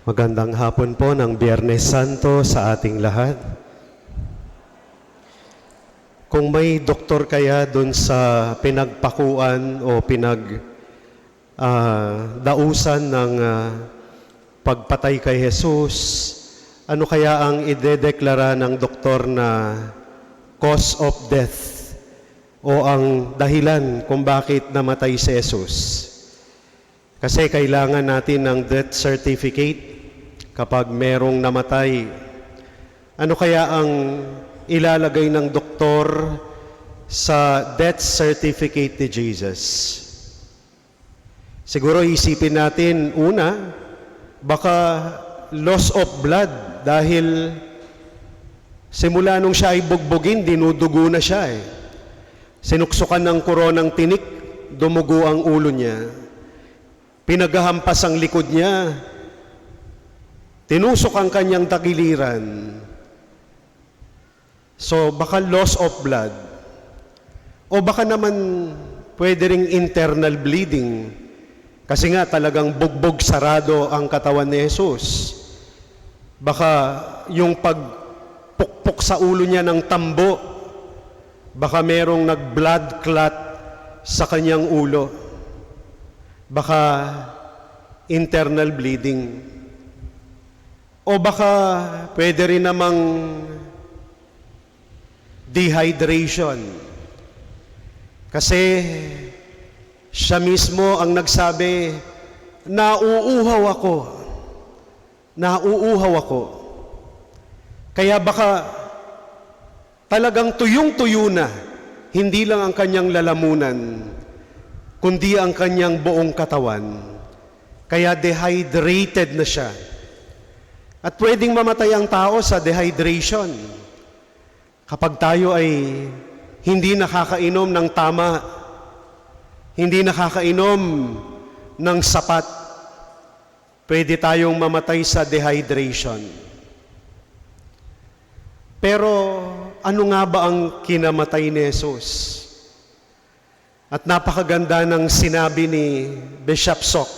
Magandang hapon po ng Biyernes Santo sa ating lahat. Kung may doktor kaya doon sa pinagpakuan o dausan ng pagpatay kay Jesus, ano kaya ang idedeklara ng doktor na cause of death o ang dahilan kung bakit namatay si Jesus? Kasi kailangan natin ng death certificate kapag merong namatay. Ano kaya ang ilalagay ng doktor sa death certificate ni Jesus? Siguro isipin natin, una, baka loss of blood dahil simula nung siya ay bugbugin, dinudugo na siya eh. Sinuksukan ng koronang tinik, dumugo ang ulo niya. Pinaghahampas ang likod niya, tinusok ang kanyang tagiliran. So baka loss of blood. O baka naman pwede ring internal bleeding. Kasi nga talagang bugbog sarado ang katawan ni Jesus. Baka yung pagpukpok sa ulo niya ng tambo, baka merong nag-blood clot sa kanyang ulo. Baka internal bleeding. O baka pwede rin namang dehydration. Kasi siya mismo ang nagsabi, nauuhaw ako. Nauuhaw ako. Kaya baka talagang tuyong-tuyo na, hindi lang ang kanyang lalamunan, kundi ang kanyang buong katawan. Kaya dehydrated na siya. At pwedeng mamatay ang tao sa dehydration. Kapag tayo ay hindi nakakainom ng tama, hindi nakakainom ng sapat, pwede tayong mamatay sa dehydration. Pero ano nga ba ang kinamatay ni Jesus? At napakaganda ng sinabi ni Bishop Sok.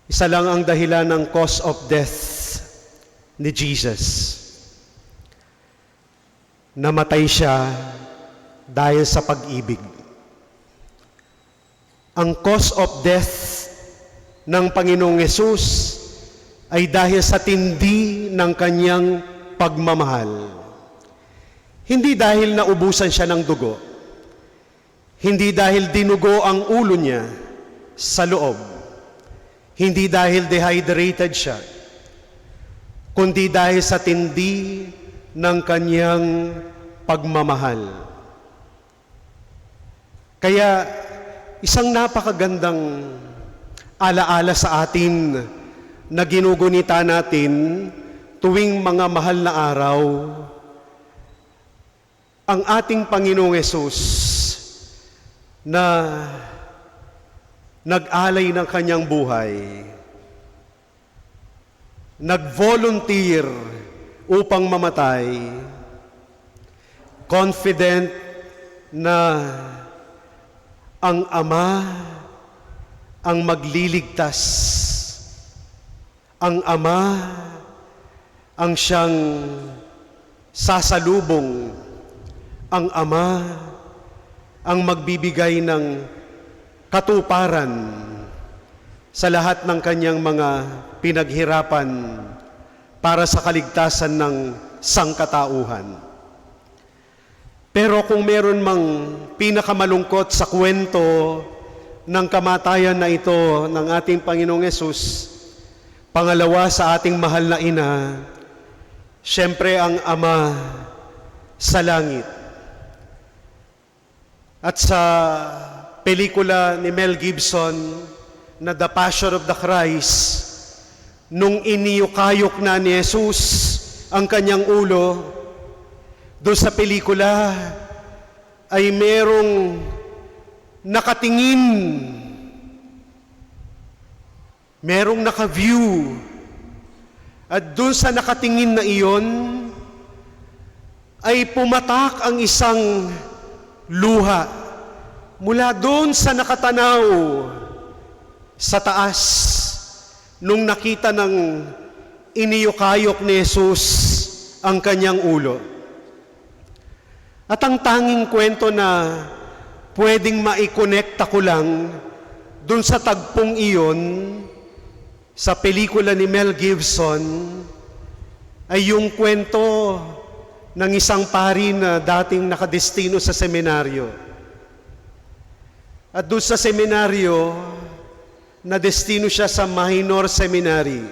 Isa lang ang dahilan ng cause of death ni Jesus. Namatay siya dahil sa pag-ibig. Ang cause of death ng Panginoong Yesus ay dahil sa tindi ng kanyang pagmamahal. Hindi dahil naubusan siya ng dugo. Hindi dahil dinugo ang ulo niya sa loob. Hindi dahil dehydrated siya, kundi dahil sa tindi ng kanyang pagmamahal. Kaya isang napakagandang alaala sa atin na ginugunita natin tuwing mga mahal na araw, ang ating Panginoong Yesus na nag-alay ng kanyang buhay, nag-volunteer upang mamatay, confident na ang Ama ang magliligtas, ang Ama ang siyang sasalubong, ang Ama ang magbibigay ng katuparan sa lahat ng kanyang mga pinaghirapan para sa kaligtasan ng sangkatauhan. Pero kung meron mang pinakamalungkot sa kwento ng kamatayan na ito ng ating Panginoong Yesus, pangalawa sa ating mahal na ina, siyempre ang Ama sa langit. At sa pelikula ni Mel Gibson na The Passion of the Christ, nung iniyukayok na ni Jesus ang kanyang ulo, doon sa pelikula ay merong nakatingin, merong naka-view, at doon sa nakatingin na iyon ay pumatak ang isang luha mula doon sa nakatanaw sa taas nung nakita ng iniyukayok ni Jesus ang kanyang ulo. At ang tanging kwento na pwedeng maikonekta ko lang dun sa tagpong iyon sa pelikula ni Mel Gibson ay yung kwento ng isang pari na dating nakadestino sa seminaryo. At doon sa seminaryo, na-destino siya sa minor seminary.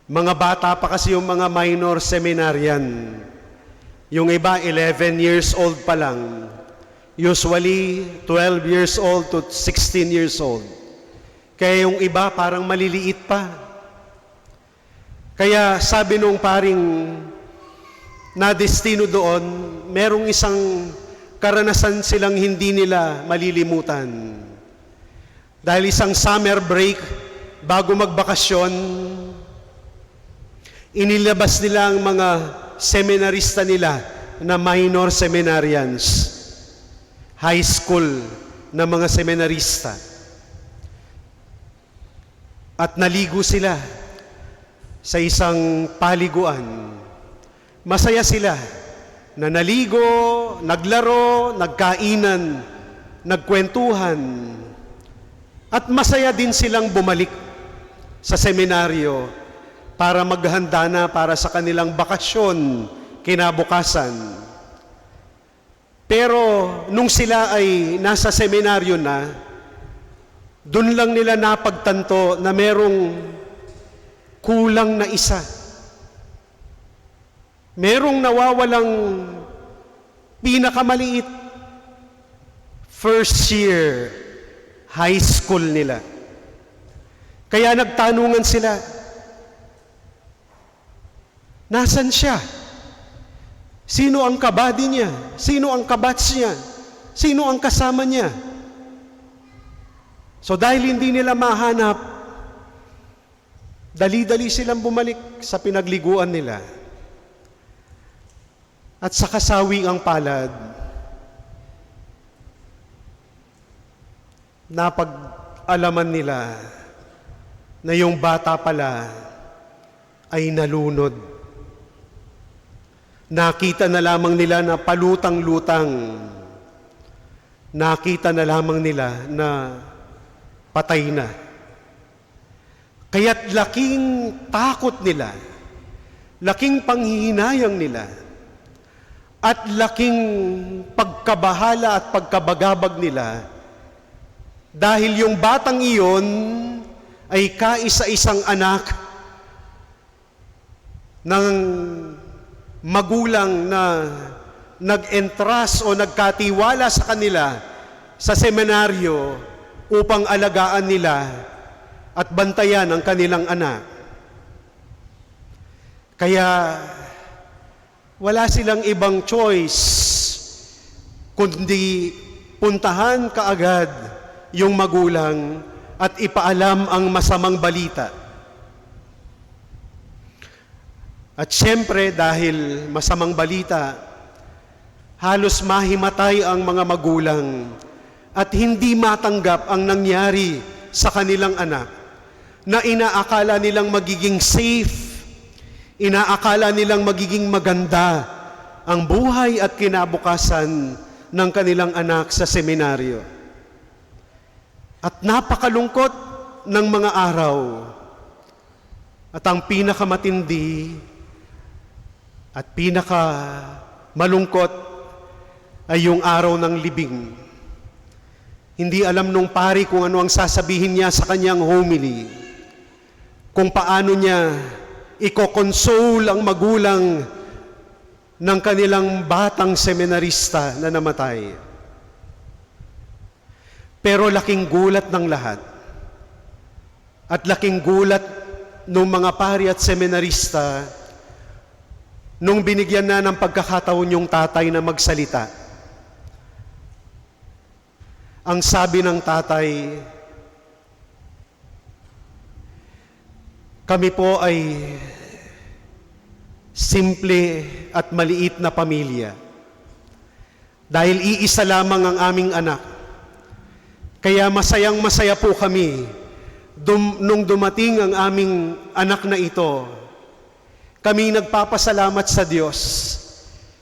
Mga bata pa kasi yung mga minor seminarian. Yung iba, 11 years old pa lang. Usually, 12 years old to 16 years old. Kaya yung iba, parang maliliit pa. Kaya sabi nung paring na-destino doon, merong isang karanasan silang hindi nila malilimutan. Dahil isang summer break, bago magbakasyon, inilabas nila ang mga seminarista nila na minor seminarians, high school na mga seminarista. At naligo sila sa isang paliguan. Masaya sila na naligo, naglaro, nagkainan, nagkwentuhan. At masaya din silang bumalik sa seminaryo para maghanda na para sa kanilang bakasyon kinabukasan. Pero nung sila ay nasa seminaryo na, doon lang nila napagtanto na merong kulang na isa. Merong nawawalang pinakamaliit first year high school nila. Kaya nagtanungan sila, nasan siya? Sino ang kabady niya? Sino ang kabats niya? Sino ang kasama niya? So dahil hindi nila mahanap, dali-dali silang bumalik sa pinagliguan nila. At sa kasawi ang palad, napag-alaman nila na yung bata pala ay nalunod. Nakita na lamang nila na palutang-lutang. Nakita na lamang nila na patay na. Kaya't laking takot nila, laking panghihinayang nila, at laking pagkabahala at pagkabagabag nila dahil yung batang iyon ay kaisa-isang anak ng magulang na nag-entrust o nagkatiwala sa kanila sa seminaryo upang alagaan nila at bantayan ang kanilang anak. Kaya wala silang ibang choice kundi puntahan kaagad yung magulang at ipaalam ang masamang balita. At siyempre dahil masamang balita, halos mahimatay ang mga magulang at hindi matanggap ang nangyari sa kanilang anak na inaakala nilang magiging safe, inaakala nilang magiging maganda ang buhay at kinabukasan ng kanilang anak sa seminaryo. At napakalungkot ng mga araw. At ang pinakamatindi at pinakamalungkot ay yung araw ng libing. Hindi alam nung pari kung ano ang sasabihin niya sa kanyang homily. Kung paano niya i-console ang magulang ng kanilang batang seminarista na namatay. Pero laking gulat ng lahat at laking gulat ng mga pari at seminarista nung binigyan na ng pagkakataon yung tatay na magsalita. Ang sabi ng tatay, kami po ay simple at maliit na pamilya. Dahil iisa lamang ang aming anak. Kaya masayang-masaya po kami nung dumating ang aming anak na ito, kami nagpapasalamat sa Diyos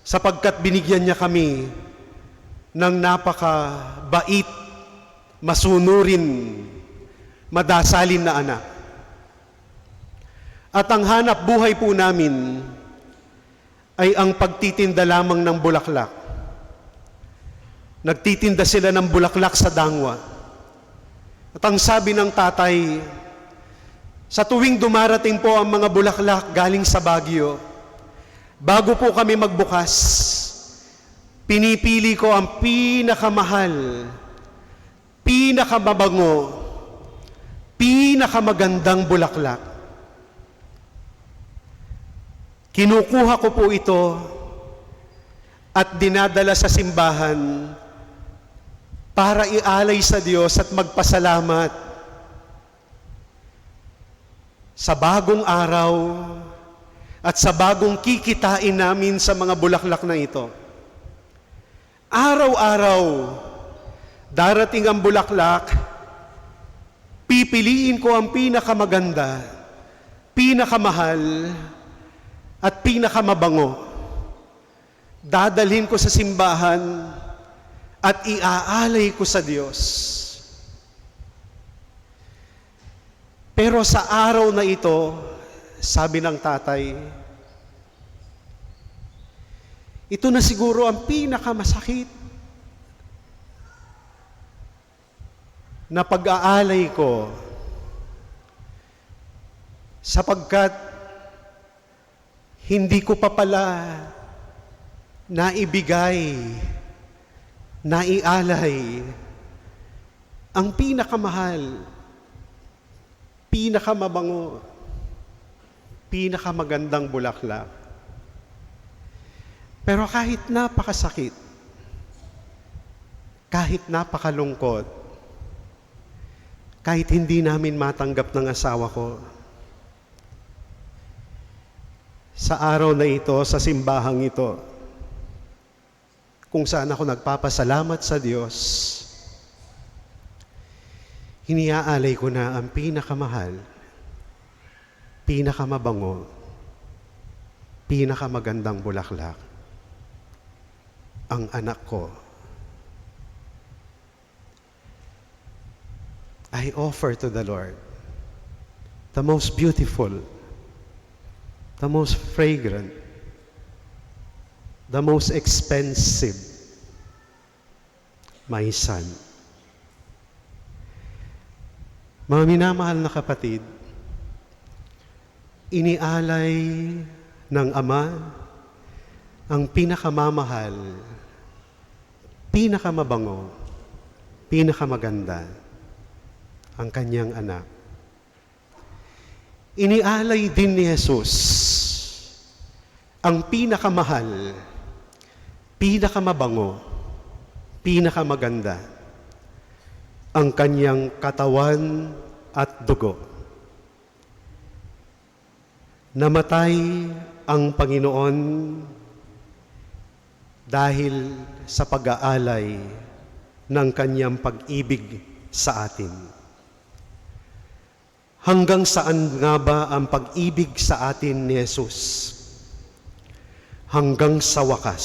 sapagkat binigyan niya kami ng napakabait, masunurin, madasalin na anak. At ang hanap buhay po namin ay ang pagtitinda lamang ng bulaklak. Nagtitinda sila ng bulaklak sa Dangwa. At ang sabi ng tatay, sa tuwing dumarating po ang mga bulaklak galing sa Baguio, bago po kami magbukas, pinipili ko ang pinakamahal, pinakamabango, pinakamagandang bulaklak. Kinukuha ko po ito at dinadala sa simbahan para ialay sa Diyos at magpasalamat sa bagong araw at sa bagong kikitain namin sa mga bulaklak na ito. Araw-araw, darating ang bulaklak, pipiliin ko ang pinakamaganda, pinakamahal, at pinakamabango. Dadalhin ko sa simbahan at iaalay ko sa Diyos. Pero sa araw na ito, sabi ng tatay, ito na siguro ang pinakamasakit na pag-aalay ko sapagkat hindi ko pa pala naibigay, naialay ang pinakamahal, pinakamabango, pinakamagandang bulaklak. Pero kahit napakasakit, kahit napakalungkot, kahit hindi namin matanggap ng asawa ko, sa araw na ito, sa simbahang ito, kung saan ako nagpapasalamat sa Diyos, hiniaalay ko na ang pinakamahal, pinakamabango, pinakamagandang bulaklak, ang anak ko. I offer to the Lord the most beautiful, the most fragrant, the most expensive, my son. Mga minamahal na kapatid, inialay ng Ama ang pinakamamahal, pinakamabango, pinakamaganda, ang kanyang anak. Inialay din ni Jesus ang pinakamahal, pinakamabango, pinakamaganda, ang kanyang katawan at dugo. Namatay ang Panginoon dahil sa pag-aalay ng kanyang pag-ibig sa atin. Hanggang saan nga ba ang pag-ibig sa atin ni Jesus? Hanggang sa wakas,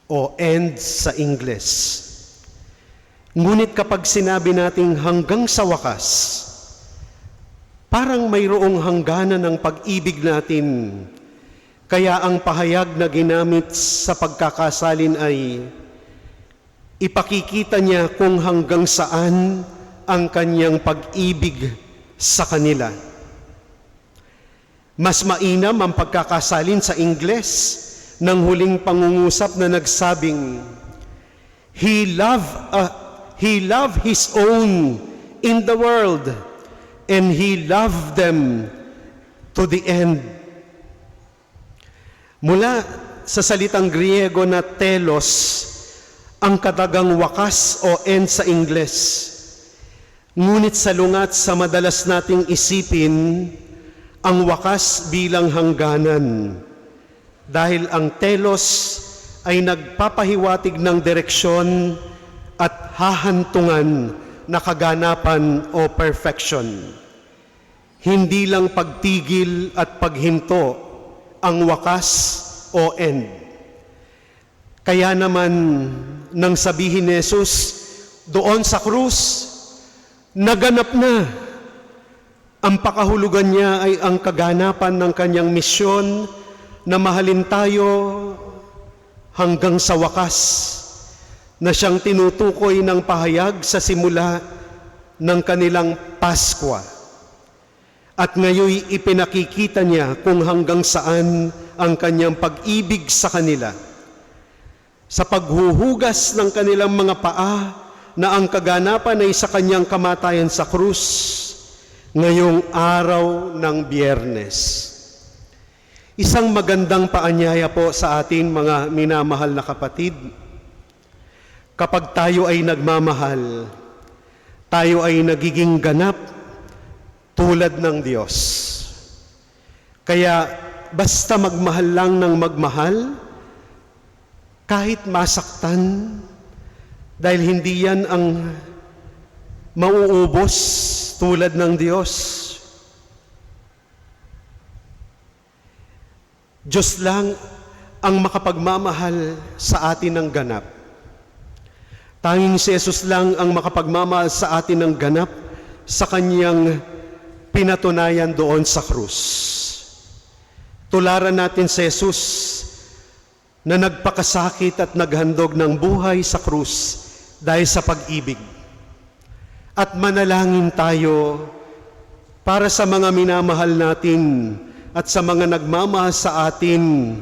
o end sa Ingles. Ngunit kapag sinabi nating hanggang sa wakas, parang mayroong hangganan ng pag-ibig natin. Kaya ang pahayag na ginamit sa pagkakasalin ay ipakikita niya kung hanggang saan ang kanyang pag-ibig sa kanila. Mas mainam ang pagkakasalin sa Ingles ng huling pangungusap na nagsabing, He loved His own in the world, and He loved them to the end. Mula sa salitang Griego na telos, ang katagang wakas o end sa Ingles. Ngunit salungat sa madalas nating isipin, ang wakas bilang hangganan. Dahil ang telos ay nagpapahiwatig ng direksyon at hahantungan na kaganapan o perfection. Hindi lang pagtigil at paghinto ang wakas o end. Kaya naman nang sabihin ni Jesus doon sa krus, naganap na. Ang pakahulugan niya ay ang kaganapan ng kanyang misyon na mahalin tayo hanggang sa wakas, na siyang tinutukoy ng pahayag sa simula ng kanilang Paskwa. At ngayon ipinakikita niya kung hanggang saan ang kanyang pag-ibig sa kanila. Sa paghuhugas ng kanilang mga paa na ang kaganapan ay sa kanyang kamatayan sa krus ngayong araw ng Biyernes. Isang magandang paanyaya po sa atin mga minamahal na kapatid. Kapag tayo ay nagmamahal, tayo ay nagiging ganap tulad ng Diyos. Kaya basta magmahal lang ng magmahal, kahit masaktan, dahil hindi yan ang mauubos tulad ng Diyos. Diyos lang ang makapagmamahal sa atin ng ganap. Tanging si Jesus lang ang makapagmamahal sa atin ng ganap sa kanyang pinatunayan doon sa krus. Tularan natin si Jesus na nagpakasakit at naghandog ng buhay sa krus dahil sa pag-ibig. At manalangin tayo para sa mga minamahal natin at sa mga nagmamahal sa atin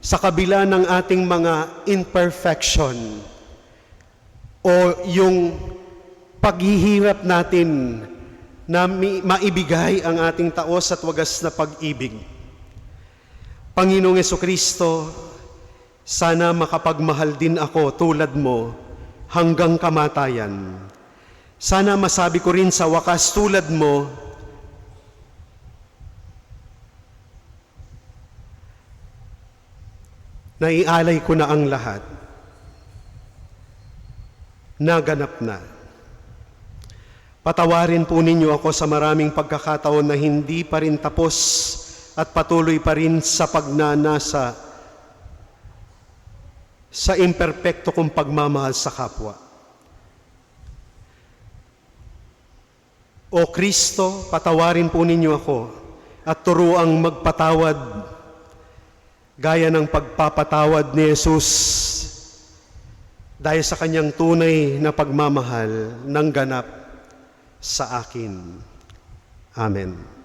sa kabila ng ating mga imperfection o yung paghihirap natin na maibigay ang ating taos at wagas na pag-ibig. Panginoong Jesucristo, sana makapagmahal din ako tulad mo hanggang kamatayan. Sana masabi ko rin sa wakas tulad mo, naialay ko na ang lahat. Naganap na. Patawarin po ninyo ako sa maraming pagkakataon na hindi pa rin tapos at patuloy pa rin sa pagnanasa sa imperpekto kong pagmamahal sa kapwa. O Kristo, patawarin po ninyo ako at turuang magpatawad gaya ng pagpapatawad ni Jesus dahil sa kanyang tunay na pagmamahal ng ganap sa akin. Amen.